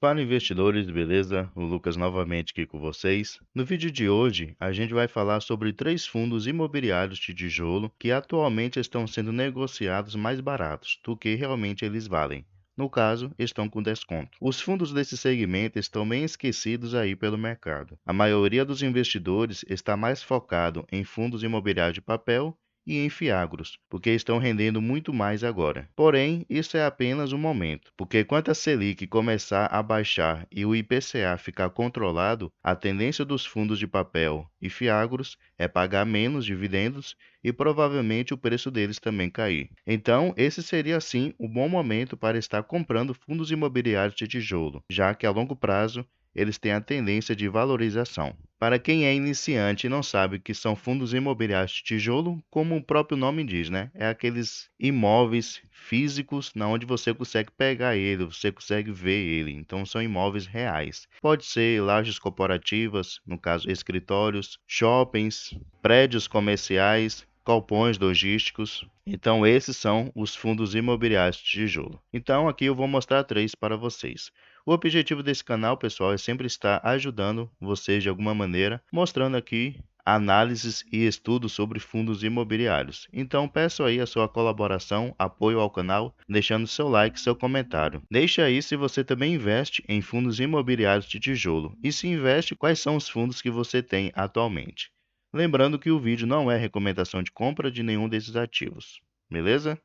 Fala investidores, beleza? O Lucas novamente aqui com vocês. No vídeo de hoje, a gente vai falar sobre três fundos imobiliários de tijolo que atualmente estão sendo negociados mais baratos do que realmente eles valem. No caso, estão com desconto. Os fundos desse segmento estão bem esquecidos aí pelo mercado. A maioria dos investidores está mais focado em fundos imobiliários de papel e em fiagros, porque estão rendendo muito mais agora. Porém, isso é apenas um momento, porque quando a Selic começar a baixar e o IPCA ficar controlado, a tendência dos fundos de papel e fiagros é pagar menos dividendos e provavelmente o preço deles também cair. Então, esse seria sim um bom momento para estar comprando fundos imobiliários de tijolo, já que a longo prazo eles têm a tendência de valorização. Para quem é iniciante e não sabe o que são fundos imobiliários de tijolo, como o próprio nome diz, né? É aqueles imóveis físicos na onde você consegue pegar ele, você consegue ver ele. Então são imóveis reais. Pode ser lajes corporativas, no caso escritórios, shoppings, prédios comerciais, galpões logísticos. Então esses são os fundos imobiliários de tijolo. Então aqui eu vou mostrar três para vocês. O objetivo desse canal, pessoal, é sempre estar ajudando vocês de alguma maneira, mostrando aqui análises e estudos sobre fundos imobiliários. Então, peço aí a sua colaboração, apoio ao canal, deixando seu like e seu comentário. Deixe aí se você também investe em fundos imobiliários de tijolo e se investe, quais são os fundos que você tem atualmente. Lembrando que o vídeo não é recomendação de compra de nenhum desses ativos, beleza?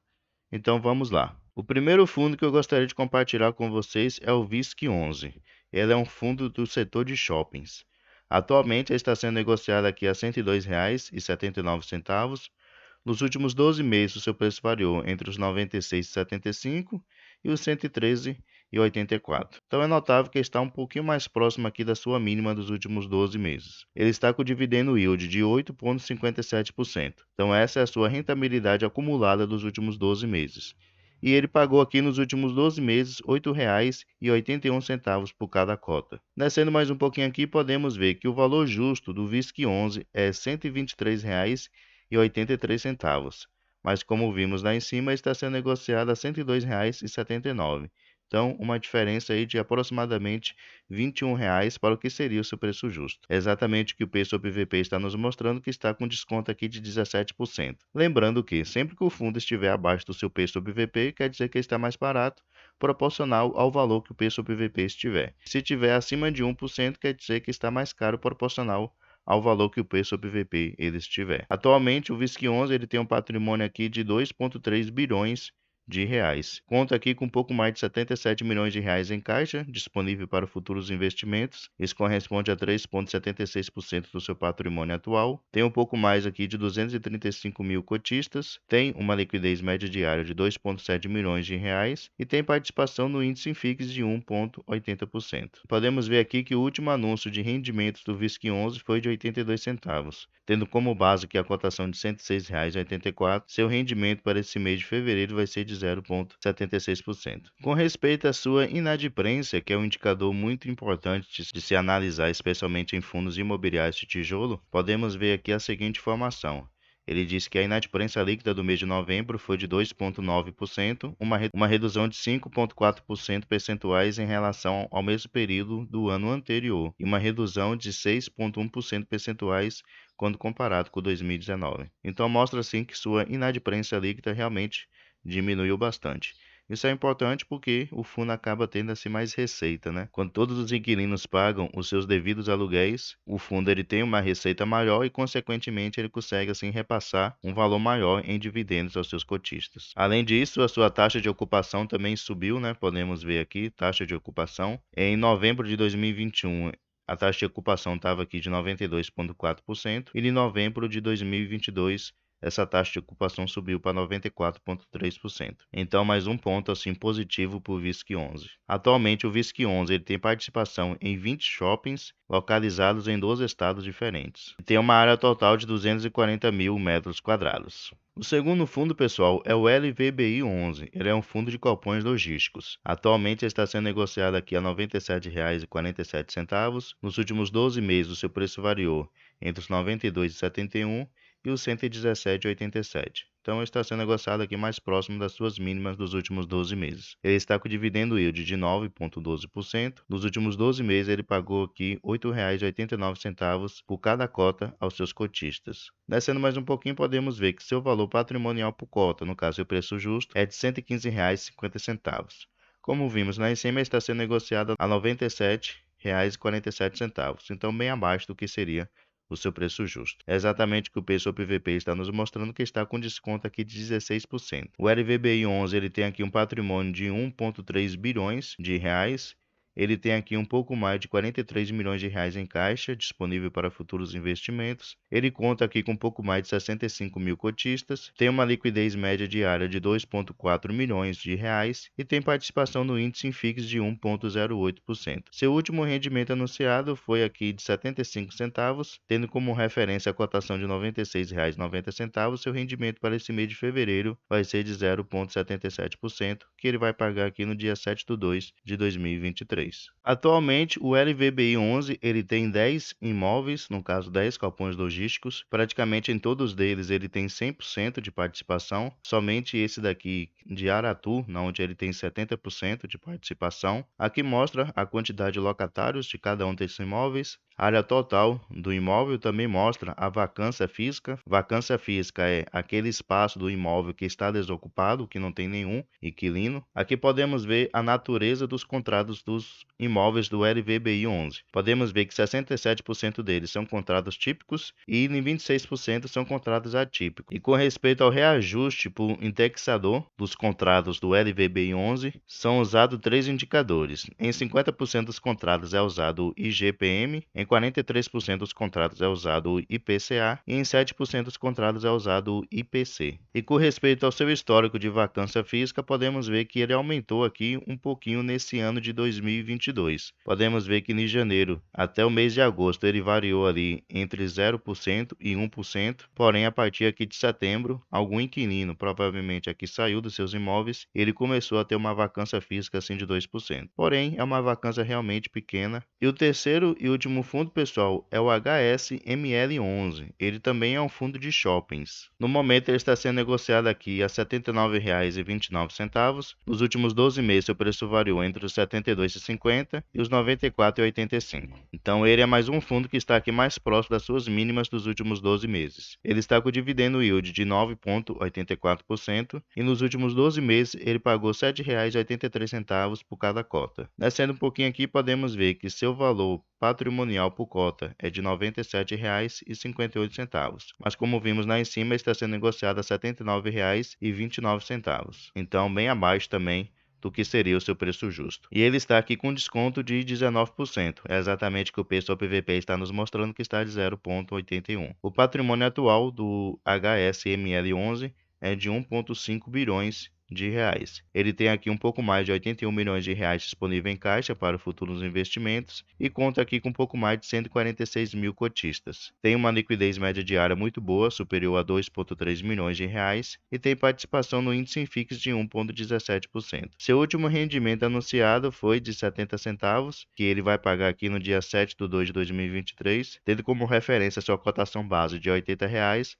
Então vamos lá. O primeiro fundo que eu gostaria de compartilhar com vocês é o VISC11. Ele é um fundo do setor de shoppings. Atualmente ele está sendo negociado aqui a R$ 102,79. Nos últimos 12 meses, o seu preço variou entre os R$ 96,75 e os R$ 113,84. Então é notável que está um pouquinho mais próximo aqui da sua mínima dos últimos 12 meses. Ele está com dividendo yield de 8,57%. Então essa é a sua rentabilidade acumulada dos últimos 12 meses. E ele pagou aqui nos últimos 12 meses R$ 8,81 por cada cota. Descendo mais um pouquinho aqui, podemos ver que o valor justo do VISC11 é R$ 123,83, mas como vimos lá em cima, está sendo negociado a R$ 102,79. Então, uma diferença aí de aproximadamente R$ 21 para o que seria o seu preço justo. É exatamente o que o P sobre VP está nos mostrando, que está com desconto aqui de 17%. Lembrando que sempre que o fundo estiver abaixo do seu P sobre VP, quer dizer que ele está mais barato, proporcional ao valor que o P sobre VP estiver. Se estiver acima de 1%, quer dizer que está mais caro, proporcional ao valor que o P sobre VP ele estiver. Atualmente, o VISC11 ele tem um patrimônio aqui de 2,3 bilhões de reais. Conta aqui com um pouco mais de 77 milhões de reais em caixa, disponível para futuros investimentos. Isso corresponde a 3,76% do seu patrimônio atual. Tem um pouco mais aqui de 235 mil cotistas. Tem uma liquidez média diária de 2,7 milhões de reais e tem participação no índice Infix de 1,80%. Podemos ver aqui que o último anúncio de rendimentos do VISC11 foi de 82 centavos. Tendo como base que a cotação de R$ 106,84, seu rendimento para esse mês de fevereiro vai ser de 0,76%. Com respeito à sua inadimplência, que é um indicador muito importante de se analisar, especialmente em fundos imobiliários de tijolo, podemos ver aqui a seguinte informação. Ele disse que a inadimplência líquida do mês de novembro foi de 2,9%, uma redução de 5,4% percentuais em relação ao mesmo período do ano anterior, e uma redução de 6,1% percentuais quando comparado com 2019. Então mostra assim que sua inadimplência líquida realmente diminuiu bastante. Isso é importante porque o fundo acaba tendo assim mais receita, né? Quando todos os inquilinos pagam os seus devidos aluguéis, o fundo ele tem uma receita maior e consequentemente ele consegue assim repassar um valor maior em dividendos aos seus cotistas. Além disso, a sua taxa de ocupação também subiu, né? Podemos ver aqui, taxa de ocupação. Em novembro de 2021, a taxa de ocupação estava aqui de 92,4% e em novembro de 2022 essa taxa de ocupação subiu para 94,3%. Então, mais um ponto assim positivo para o VISC11. Atualmente, o VISC11 ele tem participação em 20 shoppings localizados em 12 estados diferentes. Tem uma área total de 240 mil metros quadrados. O segundo fundo, pessoal, é o LVBI11. Ele é um fundo de galpões logísticos. Atualmente está sendo negociado aqui a R$ 97,47. Nos últimos 12 meses, o seu preço variou entre os R$ 92,71 e o 117,87. Então está sendo negociado aqui mais próximo das suas mínimas dos últimos 12 meses. Ele está com dividendo yield de 9,12%. Nos últimos 12 meses ele pagou aqui R$ 8,89 por cada cota aos seus cotistas. Descendo mais um pouquinho, podemos ver que seu valor patrimonial por cota, no caso seu preço justo, é de R$ 115,50. Como vimos lá em cima, está sendo negociado a R$ 97,47, então bem abaixo do que seria o seu preço justo. É exatamente o que o preço PVP está nos mostrando, que está com desconto aqui de 16%. O LVBI 11 ele tem aqui um patrimônio de 1,3 bilhões de reais. Ele tem aqui um pouco mais de 43 milhões de reais em caixa, disponível para futuros investimentos. Ele conta aqui com um pouco mais de 65 mil cotistas, tem uma liquidez média diária de 2,4 milhões de reais e tem participação no índice Infix de 1,08%. Seu último rendimento anunciado foi aqui de 75 centavos, tendo como referência a cotação de R$ 96,90. Seu rendimento para esse mês de fevereiro vai ser de 0,77%, que ele vai pagar aqui no dia 7 de 2 de 2023. Atualmente, o LVBI 11 ele tem 10 imóveis, no caso 10 galpões logísticos. Praticamente em todos deles ele tem 100% de participação. Somente esse daqui de Aratu, onde ele tem 70% de participação. Aqui mostra a quantidade de locatários de cada um desses imóveis. A área total do imóvel também mostra a vacância física. Vacância física é aquele espaço do imóvel que está desocupado, que não tem nenhum inquilino. Aqui podemos ver a natureza dos contratos dos imóveis do LVBI 11. Podemos ver que 67% deles são contratos típicos e 26% são contratos atípicos. E com respeito ao reajuste por indexador dos contratos do LVBI 11, são usados três indicadores. Em 50% dos contratos é usado o IGPM, em 43% dos contratos é usado o IPCA e em 7% dos contratos é usado o IPC. E com respeito ao seu histórico de vacância física, podemos ver que ele aumentou aqui um pouquinho nesse ano de 2022. Podemos ver que em janeiro até o mês de agosto ele variou ali entre 0% e 1%, porém a partir aqui de setembro, algum inquilino provavelmente aqui saiu dos seus imóveis e ele começou a ter uma vacância física assim de 2%. Porém, é uma vacância realmente pequena. E o terceiro e último fundo, pessoal, é o HSML11. Ele também é um fundo de shoppings. No momento ele está sendo negociado aqui a R$ 79,29. Nos últimos 12 meses seu preço variou entre os R$ 72,50 e os R$ 94,85. Então ele é mais um fundo que está aqui mais próximo das suas mínimas dos últimos 12 meses. Ele está com dividendo yield de 9,84% e nos últimos 12 meses ele pagou R$ 7,83 por cada cota. Descendo um pouquinho aqui, podemos ver que seu valor patrimonial por cota é de R$ 97,58, mas como vimos lá em cima, está sendo negociado a R$ 79,29. Então, bem abaixo também do que seria o seu preço justo. E ele está aqui com desconto de 19%. É exatamente o que o preço ao PVP está nos mostrando, que está de 0,81. O patrimônio atual do HSML11 é de 1,5 bilhões de reais. Ele tem aqui um pouco mais de 81 milhões de reais disponível em caixa para futuros investimentos e conta aqui com um pouco mais de 146 mil cotistas. Tem uma liquidez média diária muito boa, superior a 2,3 milhões de reais e tem participação no índice Infix de 1,17%. Seu último rendimento anunciado foi de 70 centavos, que ele vai pagar aqui no dia 7 de 2 de 2023, tendo como referência sua cotação base de R$ 80,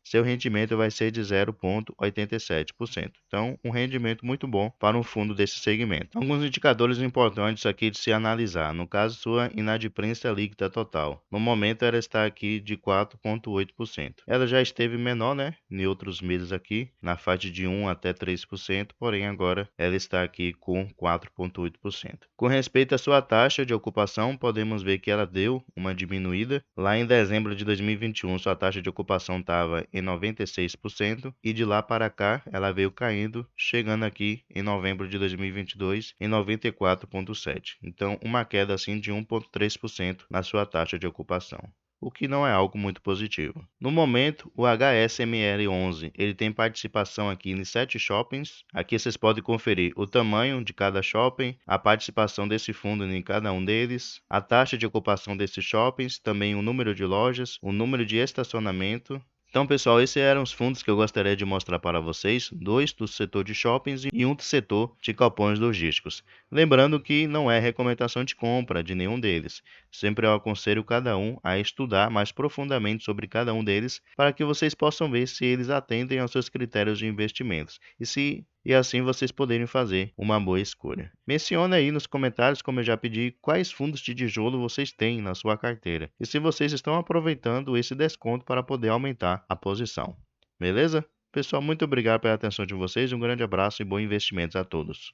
seu rendimento vai ser de 0,87%. Então, um rendimento muito bom para um fundo desse segmento. Alguns indicadores importantes aqui de se analisar, no caso sua inadimplência líquida total. No momento ela está aqui de 4,8%. Ela já esteve menor, em outros meses aqui, na faixa de 1 até 3%, porém agora ela está aqui com 4,8%. Com respeito à sua taxa de ocupação, podemos ver que ela deu uma diminuída. Lá em dezembro de 2021, sua taxa de ocupação estava em 96% e de lá para cá ela veio caindo, chegando aqui em novembro de 2022 em 94,7%. Então, uma queda assim de 1,3% na sua taxa de ocupação, o que não é algo muito positivo. No momento, o HSML11 ele tem participação aqui em 7 shoppings. Aqui vocês podem conferir o tamanho de cada shopping, a participação desse fundo em cada um deles, a taxa de ocupação desses shoppings, também o número de lojas, o número de estacionamento, Então, pessoal, esses eram os fundos que eu gostaria de mostrar para vocês, dois do setor de shoppings e um do setor de galpões logísticos. Lembrando que não é recomendação de compra de nenhum deles. Sempre eu aconselho cada um a estudar mais profundamente sobre cada um deles para que vocês possam ver se eles atendem aos seus critérios de investimentos e assim vocês poderem fazer uma boa escolha. Mencione aí nos comentários, como eu já pedi, quais fundos de tijolo vocês têm na sua carteira e se vocês estão aproveitando esse desconto para poder aumentar a posição. Beleza? Pessoal, muito obrigado pela atenção de vocês, um grande abraço e bons investimentos a todos.